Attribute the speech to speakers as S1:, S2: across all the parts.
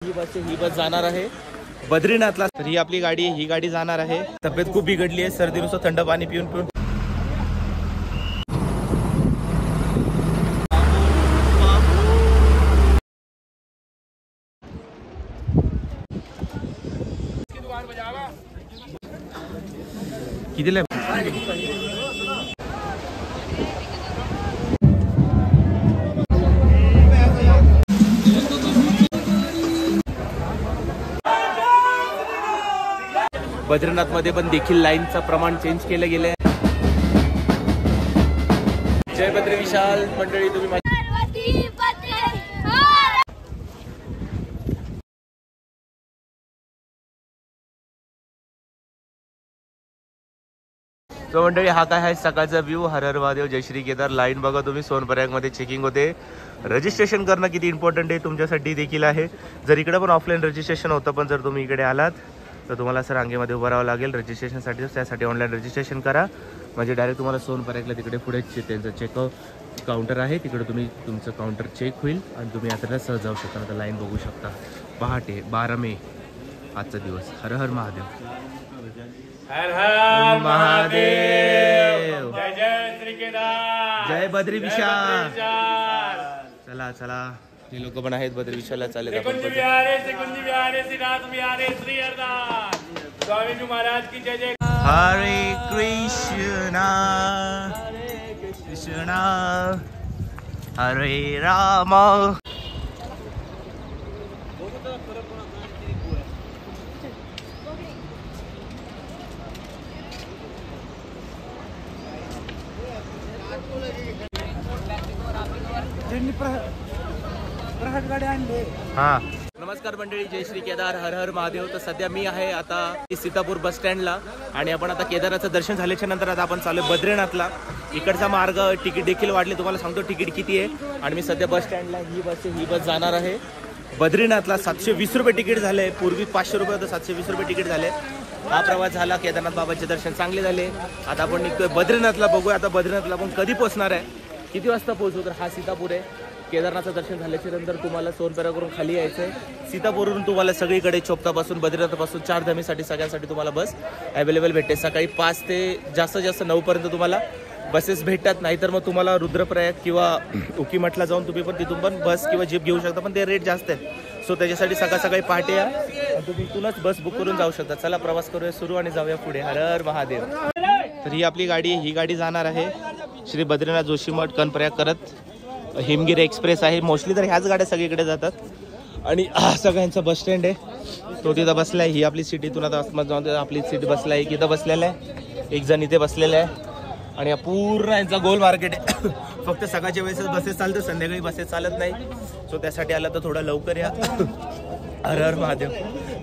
S1: ही बस जाणार आहे बद्रीनाथला। तर ही आपली गाडी ही गाडी जाणार आहे। तब्येत खूप बिघडली आहे सर्दीनुसार थंड पाणी पिऊन पिऊन। कितीला बद्रीनाथ मध्ये पण देखील लाईनचं प्रमाण चेंज केलं गेलंय। जय बद्री विशाल मंडळी, तुम्ही तो मंडळी हा काय आहे सकाळचा व्ह्यू। हर हर महादेव, जय श्री केदार। लाईन बघा तुम्ही, सोनप्रयाग मध्ये चेकिंग होते। रजिस्ट्रेशन करणं किती इम्पॉर्टंट आहे तुमच्यासाठी देखील आहे। जर इकडे पण ऑफलाईन रजिस्ट्रेशन होतं, पण जर तुम्ही इकडे आलात तर तुम्हाला सर रांगेमध्ये उभं राहावं लागेल रजिस्ट्रेशनसाठी। त्यासाठी ऑनलाईन रजिस्ट्रेशन करा, म्हणजे डायरेक्ट तुम्हाला सोनप्रयागला तिकडे पुढे त्यांचं चेकआउट काउंटर आहे, तिकडे तुम्ही तुमचं काउंटर चेक होईल आणि तुम्ही यात्रेला सहज जाऊ शकता। आता लाईन बघू शकता। पहाटे 12 मे आजचा दिवस। हर हर महादेव,
S2: हर हर
S1: महादेव,
S2: जय जय श्री केदार,
S1: जय बद्री विशाल। चला चला, हे लोक पण आहेत बद्री विशालला चालेल।
S2: कुंज बिहारी श्रीनाथ बिहारी श्री हरदास स्वामी जी महाराज की जय जय।
S1: हरे कृष्णा कृष्णा हरे राम। हा, नमस्कार मंडळी, जय श्री केदार, हर हर महादेव। तर सध्या मी आहे आता सीतापूर बस स्टँडला आणि आपण आता केदाराचं दर्शन झाल्याच्या नंतर आता आपण चालू बद्रीनाथला। इकडचा मार्ग तिकीट देखील वाढले, तुम्हाला सांगतो तिकीट किती आहे। आणि मी सध्या बस स्टँडला, ही बस जाणार आहे बद्रीनाथला। 720 रुपये तिकीट झाले, पूर्वी 500 रुपये होतं, 720 रुपये तिकीट झाले। हा प्रवास झाला, केदारनाथ बाबाचे दर्शन चांगले झाले। आता आपण निघतोय बद्रीनाथला। बघूया आता बद्रीनाथला आपण कधी पोहोचणार आहे, किती वाजता पोहोचू। तर हा सीतापूर आहे। केदारनाथचं दर्शन झाल्याच्या नंतर तुम्हाला सोनप्रयागवरून खाली यायचं आहे। सीतापूरवरून तुम्हाला सगळीकडे चोपतापासून बद्रीनाथपासून 4 धामीसाठी सगळ्यांसाठी तुम्हाला बस अवेलेबल भेटते। सकाळी 5 ते जास्तीत जास्त 9 पर्यंत तुम्हाला बसेस भेटतात। नाहीतर मग तुम्हाला रुद्रप्रयाग किंवा उकीमठला जाऊन तुम्ही पण तिथून पण बस किंवा जीप घेऊ शकता, पण ते रेट जास्त आहे। सो त्याच्यासाठी सकाळी पहाटे या आणि तुम्ही इथूनच बस बुक करून जाऊ शकता। चला प्रवास करूया सुरू आणि जाऊया पुढे। हर हर महादेव। तर ही आपली गाडी ही गाडी जाणार आहे श्री बद्रीनाथ जोशीमठ कर्णप्रयाग करत। हिमगिरी एक्सप्रेस आहे। मोस्टली तर ह्याच गाड्या सगळीकडे जातात आणि सगळ्यांचा बस स्टँड आहे तो तिथं बसला आहे। ही आपली सीट इथून आता जाऊन आपली सीट बसला आहे, इथं बसलेला आहे, एक जण इथे बसलेला आहे आणि पूर्ण यांचा गोल मार्केट आहे। फक्त सकाळच्या वेळेस बसेस चालतात, संध्याकाळी बसेस चालत नाही। सो त्यासाठी आलं तर थोडं लवकर या। हर हर महादेव।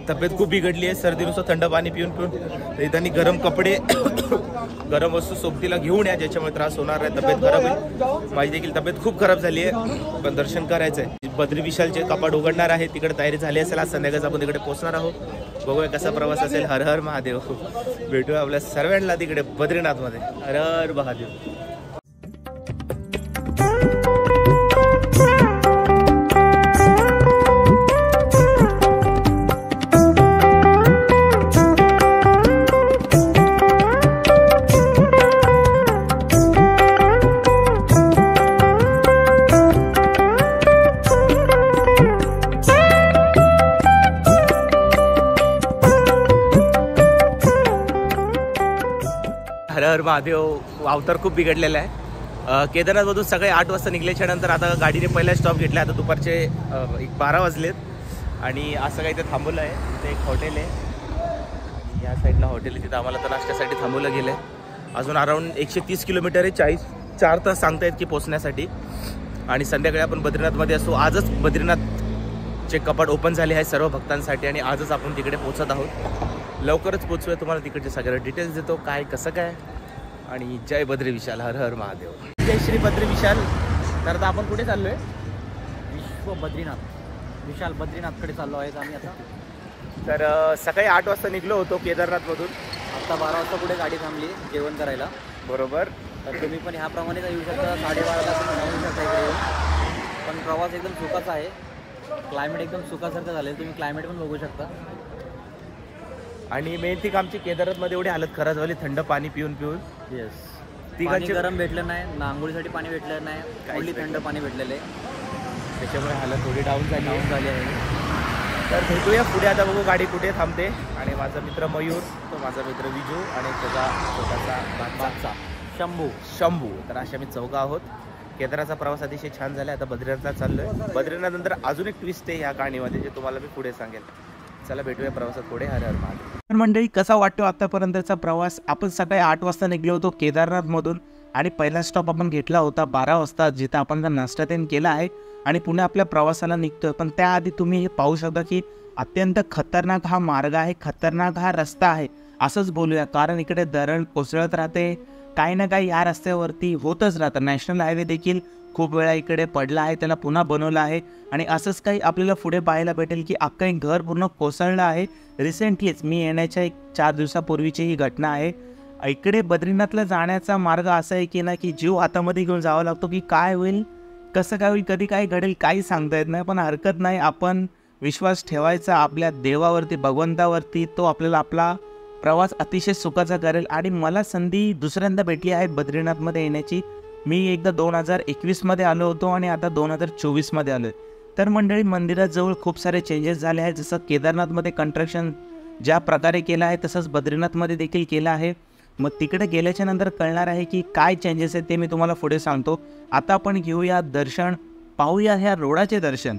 S1: तब्येत खूप बिघडली आहे सर्दीनुसार थंड पाणी पिऊन पिऊन। इथं गरम कपडे गरम वस्तू सोबतीला घेऊन या, ज्याच्यामुळे त्रास होणार आहे, तब्येत खराब होईल। माझी देखील तब्येत खूप खराब झाली आहे, पण दर्शन करायचं आहे। बद्री विशालचे कपाट उघडणार आहे, तिकडे तयारी झाली असेल। आज संध्याकाळी आपण तिकडे पोहोचणार आहोत। बघूया कसा प्रवास असेल। हर हर महादेव। भेटूया आपल्या सर्वांना तिकडे बद्रीनाथमध्ये। हर हर महादेव। हर हर महादेव। अवतार खूप बिघडलेला आहे। केदारनाथमधून सकाळी 8 वाजता निघल्याच्या नंतर आता गाडीने पहिला स्टॉप घेतला। आता दुपारचे 12 वाजलेत आणि असं काही ते थांबवलं आहे। तिथे एक हॉटेल आहे, या साईडला हॉटेल आहे, तिथं आम्हाला तर नाश्त्यासाठी थांबवलं गेलं आहे। अजून अराऊंड 130 किलोमीटर आहे, 4 तास सांगतायत की पोचण्यासाठी। आणि संध्याकाळी आपण बद्रीनाथमध्ये असू। आजच बद्रीनाथचे कपाट ओपन झाले आहे सर्व भक्तांसाठी आणि आजच आपण तिकडे पोहोचत आहोत। लवकरच पोचूया, तुम्हाला तिकडचे सगळे डिटेल्स देतो काय कसं काय। आणि जय बद्री विशाल, हर हर महादेव। जय श्री बद्री विशाल। तर आता आपण कुठे चाललोय?
S3: विश्व बद्रीनाथ विशाल बद्रीनाथकडे चाललो आहे आम्ही आता।
S1: तर सकाळी 8 वाजता निघलो होतो केदारनाथमधून।
S3: आता 12 वाजता पुढे गाडी थांबली जेवण करायला।
S1: बरोबर।
S3: तर तुम्ही पण ह्याप्रमाणेच येऊ शकता, 12:30ला तुम्ही येऊ शकता इकडे येऊन। पण प्रवास एकदम सुखाचा आहे, क्लायमेट एकदम सुखासारखं झालं आहे, तुम्ही क्लायमेट पण बघू शकता.
S1: आणि मेन थिंग आमची केदारनाथमध्ये एवढी हालत खराब झाली थंड पाणी पिऊन पिऊन.
S3: येस,
S1: ती
S3: पाणी गरम भेटलं नाही, आंघोळीसाठी पाणी भेटलं नाही, ओन्ली थंड पाणी भेटलेलं आहे.
S1: त्याच्यामुळे हालत थोडी डाऊन झाली
S3: आहे.
S1: तर भेटूया पुढे. आता बघू गाडी कुठे थांबते. आणि माझा मित्र मयूर, तो माझा मित्र विजू आणि त्याचा छोटासा भाचा शंभू. तर अशा मी चौघं आहोत. केदारचा प्रवास अतिशय छान झाला. आता बद्रीनाथला चाललोय. बद्रीनाथ नंतर अजून एक ट्विस्ट आहे ह्या गाणीमध्ये, जे तुम्हाला मी पुढे सांगेल. चला भेटूया प्रवासात पुढे. हर हर महादेव. तर मंडळी, कसा वाटतो आतापर्यंतचा प्रवास. आपण सकाळी 8 वाजता निघलो होतो केदारनाथमधून आणि पहिला स्टॉप आपण घेतला होता 12 वाजता, जिथं आपण नाश्ता केला आहे आणि पुणे आपल्या प्रवासाला निघतोय. पण त्याआधी तुम्ही हे पाहू शकता की अत्यंत खतरनाक हा मार्ग आहे, खतरनाक हा रस्ता आहे असंच बोलूया. कारण इकडे दरड कोसळत राहते, काही ना काही या रस्त्यावरती होतच राहतं. नॅशनल हायवे देखील खूप वेळा इकडे पडला आहे, त्याला पुन्हा बनवलं आहे. आणि असंच काही आपल्याला पुढे पाहायला भेटेल की अख्खं एक घर पूर्ण कोसळलं आहे. रिसेंटलीच मी येण्याच्या 4 दिवसापूर्वीची ही घटना आहे. इकडे बद्रीनाथला जाण्याचा मार्ग असा आहे की ना की जीव हातामध्ये घेऊन जावं लागतो की काय होईल, कसं काय होईल, कधी काय घडेल काही सांगता येत नाही. पण हरकत नाही, आपण विश्वास ठेवायचा आपल्या देवावरती, भगवंतावरती. तो आपल्याला आपला प्रवास अतिशय सुखाचा करेल. आणि मला संधी दुसऱ्यांदा भेटली आहे बद्रीनाथमध्ये येण्याची. मी एकदा 2021मध्ये आलो होतो आणि आता 2024मध्ये आलो आहे. तर मंडळी, मंदिराजवळ खूप सारे चेंजेस झाले आहेत. जसं केदारनाथमध्ये कन्स्ट्रक्शन ज्या प्रकारे केलं आहे तसंच बद्रीनाथमध्ये देखील केलं आहे. मग तिकडे गेल्याच्या नंतर कळणार आहे की काय चेंजेस आहेत ते मी तुम्हाला पुढे सांगतो. आता आपण घेऊया दर्शन, पाहूया ह्या रोडाचे दर्शन.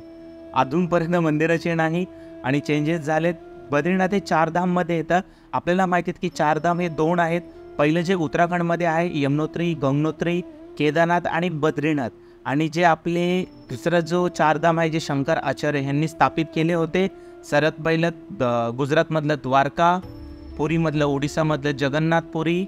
S1: अजूनपर्यंत मंदिराचे नाही आणि चेंजेस झालेत. बद्रीनाथ हे 4 धाममध्ये येतं. आपल्याला माहिती आहे की 4 धाम हे 2 आहेत. पहिलं जे उत्तराखंडमध्ये आहे यमुनोत्री, गंगोत्री, केदारनाथ आणि बद्रीनाथ. आणि जे आपले दुसरा जो 4 धाम आहे जे शंकर आचार्य यांनी स्थापित केले होते. सर्वात पहिलं गुजरातमधलं द्वारका, पुरीमधलं, ओडिसामधलं जगन्नाथपुरी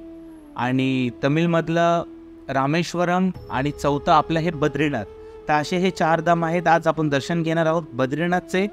S1: आणि तमिळमधलं रामेश्वरम आणि चौथं आपलं हे बद्रीनाथ. तर असे हे 4 धाम आहेत. आज आपण दर्शन घेणार आहोत बद्रीनाथचे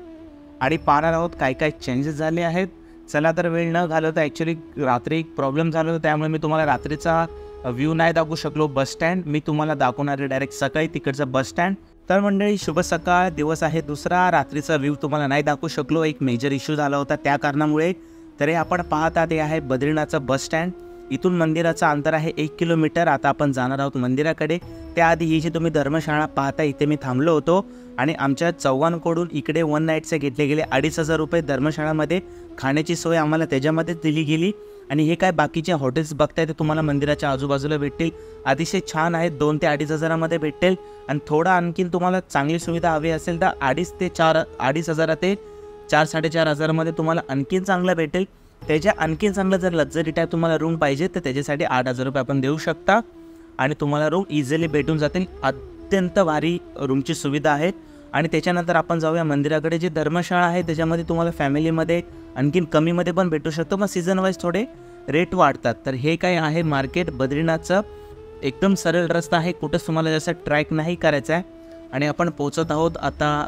S1: आणि पाहणार आहोत काय काय चेंजेस झाले आहेत. चला तर वेळ न घालवता, ॲक्च्युली रात्री एक प्रॉब्लेम झाला होता त्यामुळे मी तुम्हाला रात्रीचा व्ह्यू नाही दाखवू शकलो. बस स्टँड मी तुम्हाला दाखवणार आहे डायरेक्ट सकाळी तिकडचं बस स्टँड. तर मंडळी, शुभ सकाळ. दिवस आहे दुसरा. रात्रीचा व्ह्यू तुम्हाला नाही दाखवू शकलो, एक मेजर इश्यू झाला होता त्या कारणामुळे. तरी आपण पाहता ते आहे बद्रीनाथचं बस स्टँड. इथून मंदिराचं अंतर आहे 1 किलोमीटर. आता आपण जाणार आहोत मंदिराकडे. त्याआधी ही जी तुम्ही धर्मशाळा पाहता इथे मी थांबलो होतो आणि आमच्या चौघांकडून इकडे 1 नाईटचे घेतले गेले 2,500 रुपये. धर्मशाळामध्ये खाण्याची सोय आम्हाला त्याच्यामध्येच दिली गेली. आणि हे काय बाकीचे हॉटेल्स बघताय ते तुम्हाला मंदिराच्या आजूबाजूला भेटतील. अतिशय छान आहेत. 2 ते 2,500 भेटेल. आणि थोडं आणखीन तुम्हाला चांगली सुविधा हवी असेल तर 2,500 ते 4,500 तुम्हाला आणखीन चांगलं भेटेल. त्याच्या आणखीन चांगलं जर लक्झरी टाईप तुम्हाला रूम पाहिजे तर त्याच्यासाठी 8,000 रुपये आपण देऊ शकता आणि तुम्हाला रूम इझिली भेटून जातील. अत्यंत भारी रूमची सुविधा आहे. आणि त्याच्यानंतर आपण जाऊया मंदिराकडे. जी धर्मशाळा आहे त्याच्यामध्ये तुम्हाला फॅमिलीमध्ये आणखीन कमीमध्ये पण भेटू शकतो, पण सीझन वाईज थोडे रेट वाढतात. तर हे काय आहे मार्केट बद्रीनाथचं. एकदम सरळ रस्ता आहे, कुठंच तुम्हाला जास्त ट्रॅक नाही करायचा आहे. आणि आपण पोचत आहोत आता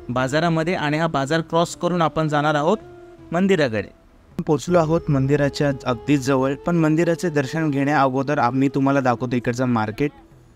S1: बाजारामध्ये आणि हा बाजार क्रॉस करून आपण जाणार आहोत मंदिराकडे. पोचलो आहोत मंदिराच्या अगदीच जवळ. पण मंदिराचे दर्शन घेण्या अगोदर आम्ही तुम्हाला दाखवतो इकडचं मार्केट.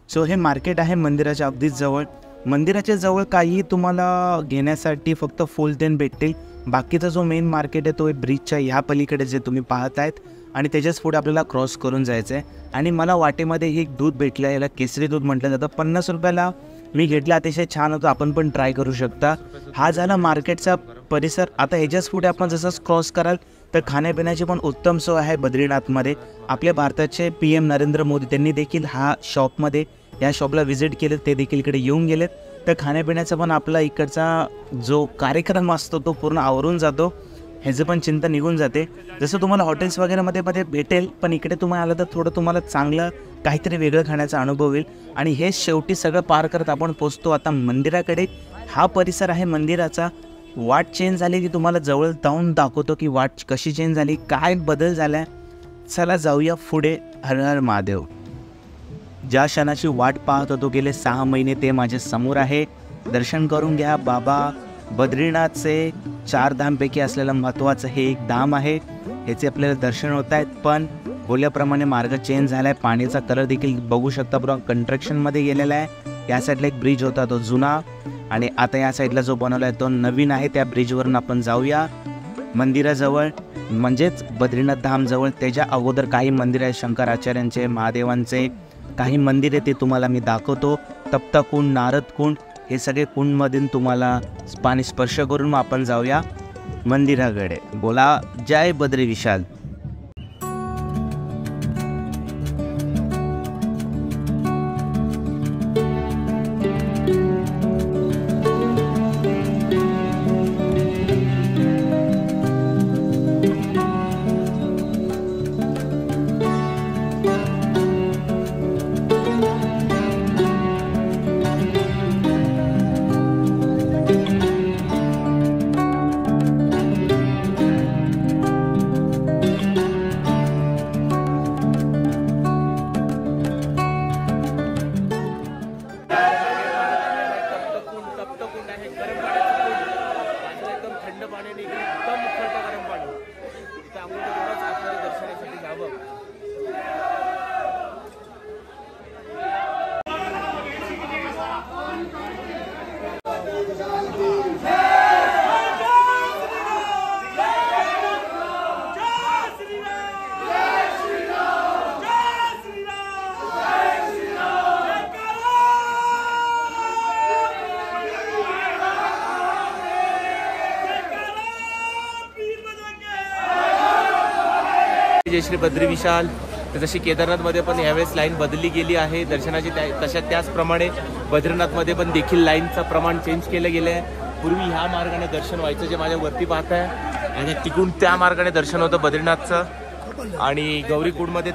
S1: सो हे मार्केट आहे मंदिराच्या अगदीच जवळ. मंदिराच्या जवळ काही तुम्हाला घेण्यासाठी फक्त फुल तेन भेटतील. बाकीचा जो मेन मार्केट आहे तो ब्रिजच्या ह्या पलीकडे जे तुम्ही पाहत आहेत आणि त्याच्याच पुढे आपल्याला क्रॉस करून जायचं आहे. आणि मला वाटेमध्ये हे दूध भेटलं, याला केसरी दूध म्हटलं जातं. 50 रुपयाला मी घेतलं, अतिशय छान होतं. आपण पण ट्राय करू शकता. हा झाला मार्केटचा परिसर. आता ह्याच्याच पुढे आपण जसंच क्रॉस कराल तर खाण्यापिण्याची पण उत्तम सोय आहे बद्रीनाथमध्ये. आपल्या भारताचे PM नरेंद्र मोदी त्यांनी देखील या शॉपला व्हिजिट केलं, ते देखील इकडे येऊन गेलेत. तर खाण्यापिण्याचा पण आपला इकडचा जो कार्यक्रम असतो तो पूर्ण आवरून जातो. ह्याचं पण चिंता निघून जाते. जसं तुम्हाला हॉटेल्स वगैरेमध्ये भेटेल, पण इकडे तुम्हाला आलं तर थोडं तुम्हाला चांगलं काहीतरी वेगळं खाण्याचा अनुभव येईल. आणि हे शेवटी सगळं पार करत आपण पोचतो आता मंदिराकडे. हा परिसर आहे मंदिराचा. वाट चेंज झाली की तुम्हाला जवळ जाऊन दाखवतो की वाट कशी चेंज झाली, काय बदल झाला. चला जाऊया पुढे. हर हर महादेव. ज्या क्षणाची वाट पाहत होतो गेले 6 महिने ते माझ्या समोर आहे. दर्शन करून घ्या. बाबा बद्रीनाथचे 4 धामपैकी असलेलं महत्त्वाचं हे एक धाम आहे. ह्याचे आपल्याला दर्शन होत आहेत. पण बोलल्याप्रमाणे मार्ग चेंज झाला आहे. पाण्याचा कलर देखील बघू शकता, पूर्ण कन्स्ट्रक्शनमध्ये गेलेला आहे.
S4: या साईडला एक ब्रिज होता तो जुना, आणि आता या साईडला जो बनवला आहे तो नवीन आहे. त्या ब्रिजवरून आपण जाऊया मंदिराजवळ, म्हणजेच बद्रीनाथ धामजवळ. त्याच्या अगोदर काही मंदिर आहेत शंकराचार्यांचे, महादेवांचे काही मंदिर आहे, ते तुम्हाला मी दाखवतो. तप्त कुंड, नारद कुंड, हे सगळे कुंडमधून तुम्हाला पाणी स्पर्श करून मग आपण जाऊया मंदिराकडे. बोला जय बद्री विशाल.
S1: जय श्री बद्री विशाल. जशी केदारनाथमध्ये पण यावेळेस लाईन बदलली गेली आहे दर्शनाची, त्याचप्रमाणे बद्रीनाथमध्ये पण देखील लाईनचं प्रमाण चेंज केलं गेलं आहे. पूर्वी ह्या मार्गाने दर्शन व्हायचं, जे माझ्या वरती पाहत आहे, आणि तिकडून त्या मार्गाने दर्शन होतं बद्रीनाथचं. आणि गौरीकुंडमध्ये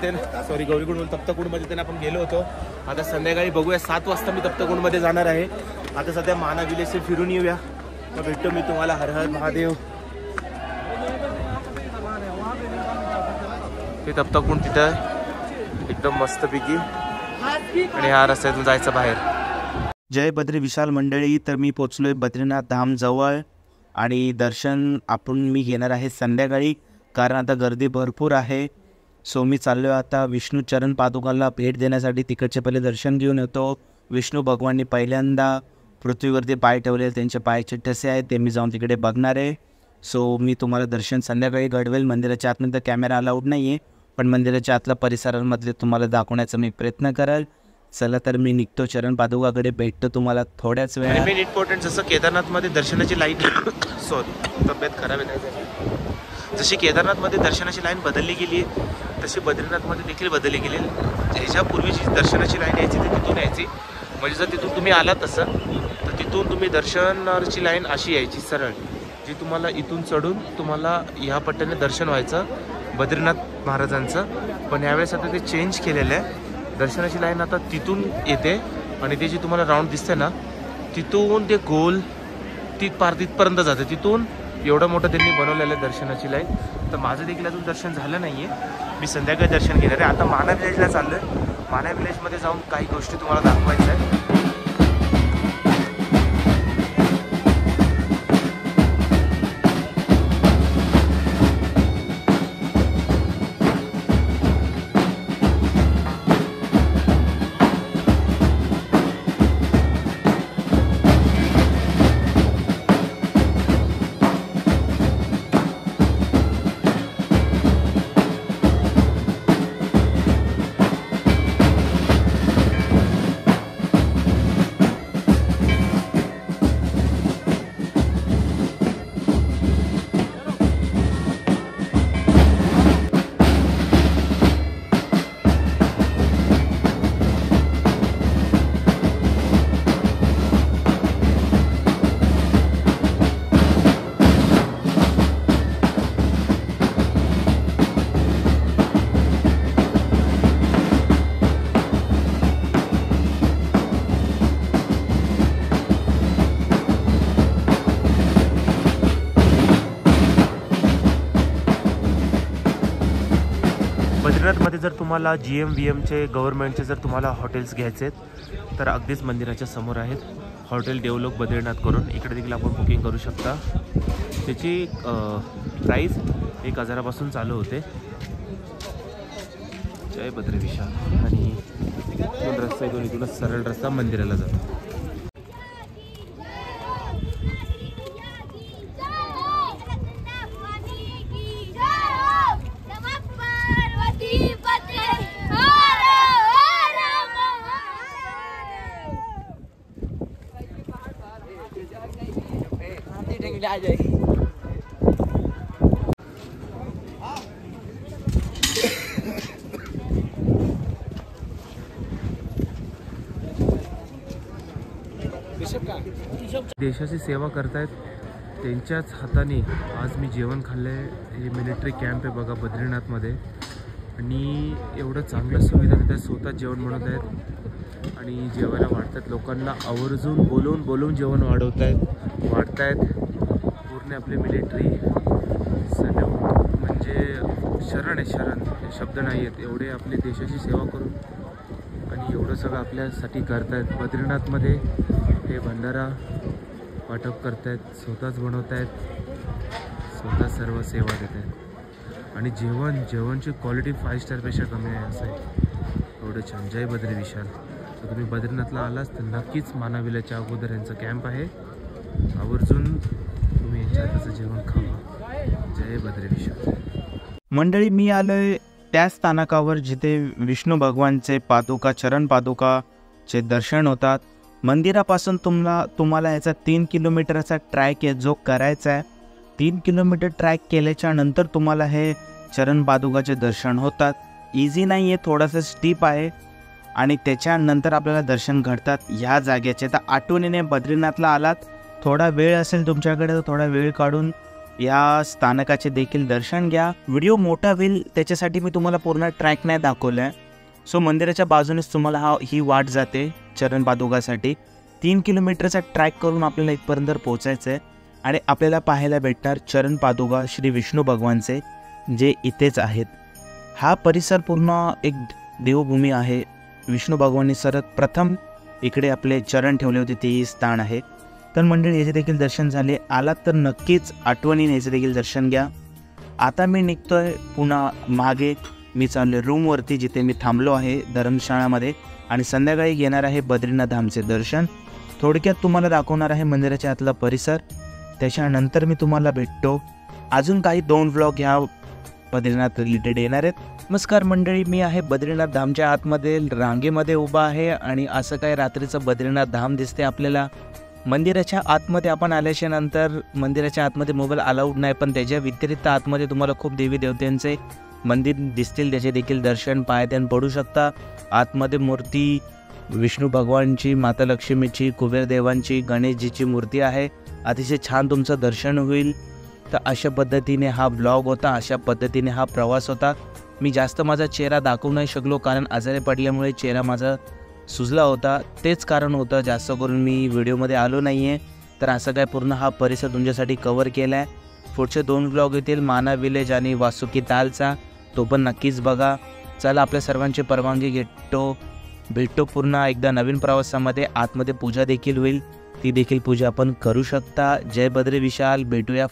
S1: गौरीकुंड तप्तकुंडमध्ये त्यांना आपण गेलो होतो. आता संध्याकाळी बघूया, 7 वाजता मी तप्तकुंडमध्ये जाणार आहे. आता सध्या माना विलेज फिरून येऊया, मग भेटतो मी तुम्हाला. हर हर महादेव. ते तप्तकुंड तिथं एकदम मस्तपैकी, आणि ह्या रस्त्यातून जायचं बाहेर.
S4: जय बद्री विशाल मंडळी. तर मी पोचलोय बद्रीनाथ धाम जवळ, आणि दर्शन मी घेणार आहे संध्याकाळी, कारण आता गर्दी भरपूर आहे. सो मी चाललो आहे आता विष्णू चरण पादुकाला भेट देण्यासाठी. तिकडचे पहिले दर्शन घेऊन येतो. विष्णू भगवाननी पहिल्यांदा पृथ्वीवरती पाय ठेवले, त्यांचे पायचे ठसे आहेत ते मी जाऊन तिकडे बघणार आहे. सो मी तुम्हाला दर्शन संध्याकाळी घडवेल. मंदिराच्या आतमध्ये कॅमेरा अलाउड नाही आहे, पण मंदिराच्या आतल्या परिसरांमधले तुम्हाला दाखवण्याचा मी प्रयत्न करेल. चला तर मी निघतो, चरण पादुकाकडे भेटतो तुम्हाला थोड्याच वेळात.
S1: मेन इम्पॉर्टंट, जसं केदारनाथमध्ये दर्शनाची लाईन तब्येत खराब आहे, जशी केदारनाथमध्ये दर्शनाची लाईन बदलली गेली आहे, तशी बद्रीनाथमध्ये देखील बदलली गेली. ह्याच्यापूर्वी जी दर्शनाची लाईन यायची ती तिथून यायची, म्हणजे जर तिथून तुम्ही आलात तसं, तर तिथून तुम्ही दर्शनाची लाईन अशी यायची सरळ, जी तुम्हाला इथून चढून तुम्हाला ह्या पट्ट्याने दर्शन व्हायचं बद्रीनाथ महाराजांचं. पण यावेळेस आता ते चेंज केलेलं आहे. दर्शनाची लाईन आता तिथून येते, आणि ते जी तुम्हाला राऊंड दिसते ना, तिथून ते गोल तिथपर्यंत जाते. तिथून एवढं मोठं त्यांनी बनवलेलं आहे दर्शनाची लाईन. तर माझं देखील अजून दर्शन झालं नाही आहे. मी संध्याकाळी दर्शन घेणार आहे. आता माना विलेजला चाललो आहे. माना विलेजमध्ये जाऊन काही गोष्टी तुम्हाला दाखवायच्या आहेत. बद्रीनाथमध्ये जर तुम्हाला GM-VMचे गव्हर्नमेंटचे जर तुम्हाला हॉटेल्स घ्यायचे आहेत तर अगदीच मंदिराच्या समोर आहेत. हॉटेल डेव्हलप बद्रीनाथ करून इकडे देखील आपण बुकिंग करू शकता. त्याची प्राईस 1000पासून चालू होते. जय बद्री विशाल. आणि इथून रस्ता इथून इथूनच सरळ रस्ता मंदिराला जातो. देशाची सेवा करतायत त्यांच्याच हाताने आज मी जेवण खाल्लंय. हे मिलिटरी कॅम्प आहे बघा बद्रीनाथमध्ये आणि एवढं चांगलं सुविधा देतात. स्वतः जेवण बनवत आहेत आणि जेवायला वाढतात. लोकांना आवर्जून बोलवून जेवण वाढतायत. पूर्ण आपले मिलिटरी सदैव म्हणजे शरण हे शब्द नाही आहेत. एवढे आपले देशाची सेवा करून आणि एवढं सगळं आपल्यासाठी करतायत. बद्रीनाथमध्ये हे भंडारा वाटप करतायत, स्वतःच बनवत आहेत, स्वतः सर्व सेवा देत आहेत आणि जेवणची क्वालिटी 5 स्टारपेक्षा कमी आहे असं आहे. एवढं छान. जय बद्री विशाल. तर तुम्ही बद्रीनाथला आलास तर नक्कीच मानाविल्याच्या अगोदर यांचं कॅम्प आहे. आवर्जून तुम्ही यांच्या हाताचं जेवण खावा. जय बद्री विशाल.
S4: मंडळी, मी आलोय त्या स्थानकावर जिथे विष्णू भगवानचे पादुका चरण पादुकाचे दर्शन होतात. मंदिरापासून तुम्हाला याचा 3 किलोमीटरचा ट्रॅक आहे जो करायचा आहे. 3 किलोमीटर ट्रॅक केल्याच्या नंतर तुम्हाला हे चरण पादुकाचे दर्शन होतात. इझी नाही आहे, थोडंसं स्टीप आहे आणि त्याच्यानंतर आपल्याला दर्शन घडतात ह्या जागेचे. तर आठवणीने बद्रीनाथला आलात, थोडा वेळ असेल तुमच्याकडे तर थोडा वेळ काढून या स्थानकाचे देखील दर्शन घ्या. व्हिडिओ मोठा होईल त्याच्यासाठी मी तुम्हाला पूर्ण ट्रॅक नाही दाखवलं आहे. सो मंदिराच्या बाजूनेच तुम्हाला ही वाट जाते चरण पादुकासाठी. 3 किलोमीटरचा ट्रॅक करून आपल्याला इथपर्यंत पोहोचायचं आहे आणि आपल्याला पाहायला भेटणार चरण पादुका श्री विष्णू भगवानचे जे इथेच आहेत. हा परिसर पूर्ण एक देवभूमी आहे. विष्णू भगवाननी प्रथम इकडे आपले चरण ठेवले होते ते स्थान आहे. तर मंडळी, याचे देखील दर्शन झाले. आलात तर नक्कीच आठवणीने याचे देखील दर्शन घ्या. आता मी निघतोय पुन्हा मागे. मी चाललो रूमवरती जिथे मी थांबलो आहे धर्मशाळामध्ये आणि संध्याकाळी घेणार आहे बद्रीनाथ धामचे दर्शन. थोडक्यात तुम्हाला दाखवणार आहे मंदिराच्या आतला परिसर. त्याच्यानंतर मी तुम्हाला भेटतो. अजून काही 2 व्लॉग ह्या बद्रीनाथ रिलेटेड येणार आहेत. नमस्कार मंडळी, मी आहे बद्रीनाथ धामच्या आतमध्ये रांगेमध्ये उभा आहे आणि असं काय रात्रीचं बद्रीनाथ धाम दिसते आपल्याला. मंदिराच्या आतमध्ये आपण आल्याच्या नंतर मंदिराच्या आतमध्ये मोबाईल अलाउड नाही, पण त्याच्या व्यतिरिक्त आतमध्ये तुम्हाला खूप देवी देवतांचे मंदिर दिसतील. त्याचे देखील दर्शन पायथ्यान पडू शकता. आतमध्ये मूर्ती विष्णू भगवानची, माता लक्ष्मीची, कुबेर देवांची, गणेशजीची मूर्ती आहे. अतिशय छान तुमचं दर्शन होईल. तर अशा पद्धतीने हा ब्लॉग होता, अशा पद्धतीने हा प्रवास होता. मी जास्त माझा चेहरा दाखवू नाही शकलो कारण आजारी पडल्यामुळे चेहरा माझा सुजला होता. तेच कारण होतं जास्त करून मी व्हिडिओमध्ये आलो नाही आहे. तर असं काय पूर्ण हा परिसर तुमच्यासाठी कवर केला आहे. पुढचे 2 ब्लॉग येतील माना विलेज आणि वासुकी तालचा, तो पण नक्कीच बघा. चला, आपल्या सर्वांची परवानगी भेटतो पुन्हा एकदा नवीन प्रवासामध्ये. आतमध्ये पूजा देखील होईल, ती देखील पूजा आपण करू शकता. जय बद्री विशाल. भेटूया